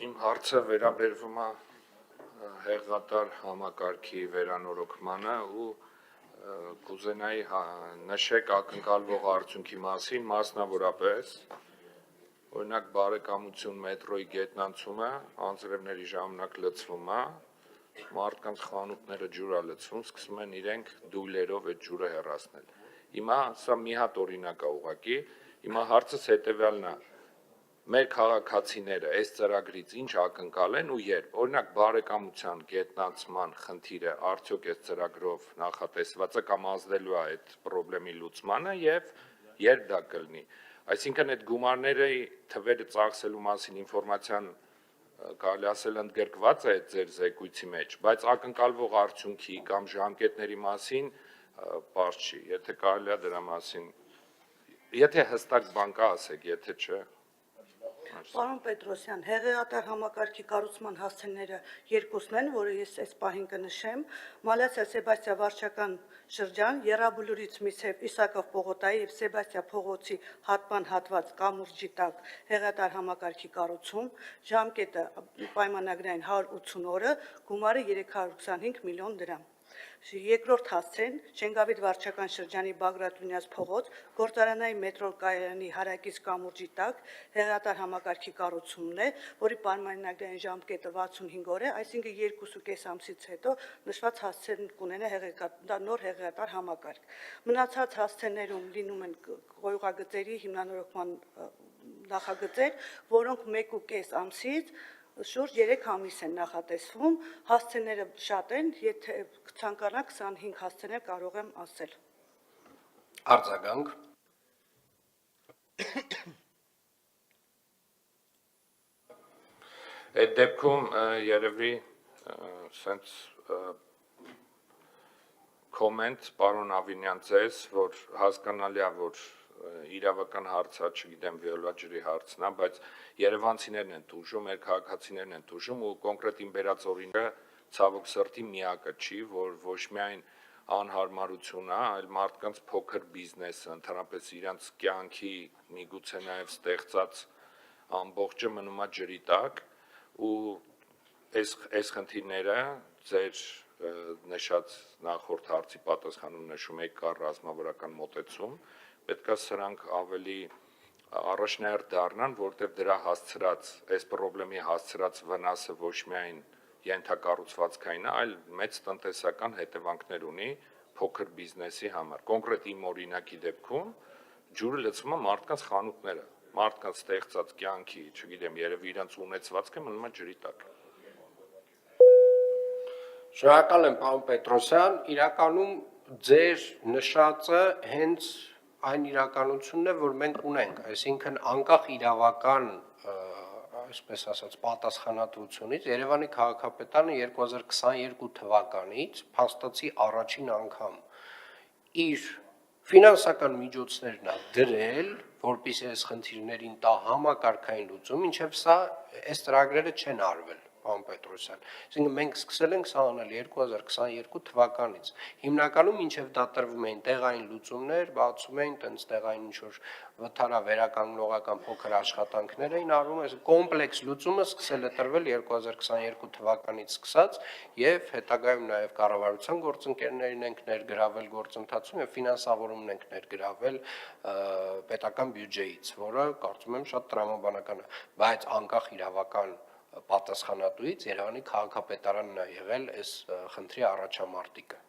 Իմ հարցը վերաբերվում է հեղատար համակարգի վերանորոգմանը ու կուզենայի նշեք ակնկալվող արդյունքի մասին, մասնավորապես օրինակ բարեկամություն մետրոյի գետնանցումը անձրևների ժամանակ լցվում է, մարդկանց խանութները ջուր է լցվում, սկսում են իրենք դույլերով այդ ջուրը հեռացնել։ Հիմա սա մի հատ օրինակ է ուղղակի, հիմա հարցս հետևյալն է. մեր քաղաքացիները այս ծրագրից ինչ ակնկալեն ու երբ, օրինակ բարեկամության գետնանցման խնդիրը արդյոք այս ծրագրով նախատեսված է կամ ազդելու է այդ խնդրի լուծմանը եւ երբ դա կլինի, այսինքն այդ գումարների թվերը ծախսելու մասին ինֆորմացիան կարելի ասել ընդգրկված է այդ ձեր զեկույցի մեջ, բայց ակնկալվող արդյունքի կամ ժամկետների մասին պարզ չի, եթե կարելի է դրա մասին, եթե հստակ բան կա ասեք, եթե չէ։ Պարոն Պետրոսյան, հեղեղատար համակարգի կառուցման հասցեները երկուսն են, որը ես այս պահին կնշեմ, Մալացիա Սեբաստիա վարչական շրջան, Եռաբլուրից մինչև Իսակով Պողոտայի եւ Սեբաստիա փողոցի հատման հատված կամուրջի տակ հեղեղատար համակարգի կառուցում, ժամկետը պայմանագրային 180 օրը, գումարը 325 միլիոն դրամ։ Երկրորդ հասցեն Շենգավիթ վարչական շրջանի Բագրատունյաց փողոց գործարանային մետրո կայարանի հարակից կամուրջի տակ հեղեղատար համակարգի կառուցումն է, որի պայմանագրային ժամկետը 65 օր է, այսինքն 2.5 ամսից հետո նշված հասցեն կունենա նոր հեղեղատար համակարգ։ Մնացած հասցեներում լինում են գոյուղագծերի հիմնանորոգման նախագծեր, որոնք 1.5 ամսից շուրջ 3 ամիս են նախատեսվում, հասցեները շատ են, եթե ցանկանաք 25 հասցեներ կարող եմ ասել։ Արձագանք։ Այդ դեպքում երևի սենց կոմենտ պարոն Ավինյան ձեզ, որ հասկանալի է, որ իրավական հարցը, չգիտեմ, վիոլա ջրի հարցն է, բայց երևանցիներն են տուժում, մեր քաղաքացիներն են տուժում ու կոնկրետ իմ բերած օրինը ցավոք սրտի միակը չի, որ ոչ միայն անհարմարություն է, այլ մարդկանց փոքր բիզնեսը, ընդհանրապես իրենց կյանքի միգուցե նաև ստեղծած ամբողջը մնում է ջրի տակ ու այս խնդիրները ձեր նշած նախորդ հարցի պատասխանում նշում եք կա ռազմավարական մոտեցում, պետք է սրանք ավելի առաջնահերթ դառնան, որտեղ դրա հասցրած, այս խնդրի հասցրած վնասը ոչ միայն ենթակառուցվածքային է, այլ մեծ տնտեսական հետևանքներ ունի փոքր բիզնեսի համար։ Կոնկրետ իմ օրինակի դեպքում ջուրը լցվում է մարդկանց խանութները, մարդկանց ստեղծած կյանքի, չգիտեմ, երևի իրենց ունեցվածքը մնում է ջրի տակ։ Շնորհակալ եմ, պարոն Պետրոսյան, իրականում ձեր նշածը հենց այն իրականությունն է, որ մենք ունենք, այսինքն անկախ իրավական, այսպես ասած, պատասխանատվությունից Երևանի քաղաքապետարանը 2022 թվականից փաստացի առաջին անգամ իր ֆինանսական միջոցներն է դրել, որպեսզի այս խնդիրներին տա համակարգային լուծում, մինչև սա այս ծրագրերը չեն արվել, պարոն Պետրոսյան։ Այսինքն մենք սկսել ենք սա անել 2022 թվականից։ Հիմնականում մինչև դա տրվում էին տեղային լուծումներ, բացում էին տենց տեղային ինչ-որ վթարավերականգնողական փոքր աշխատանքներ էին արվում, այս կոմպլեքս լուծումը սկսել է տրվել 2022 թվականից սկսած եւ հետագայում նաեւ կառավարության գործընկերներին ենք ներգրավել գործընթացում եւ ֆինանսավորումն ենք ներգրավել պետական բյուջեից, որը կարծում եմ շատ տրամաբանական է, բայց անկախ իրավական պատասխանատուից Երևանի քաղաքապետարանն է եղել այս խնդրի առաջամարտիկը։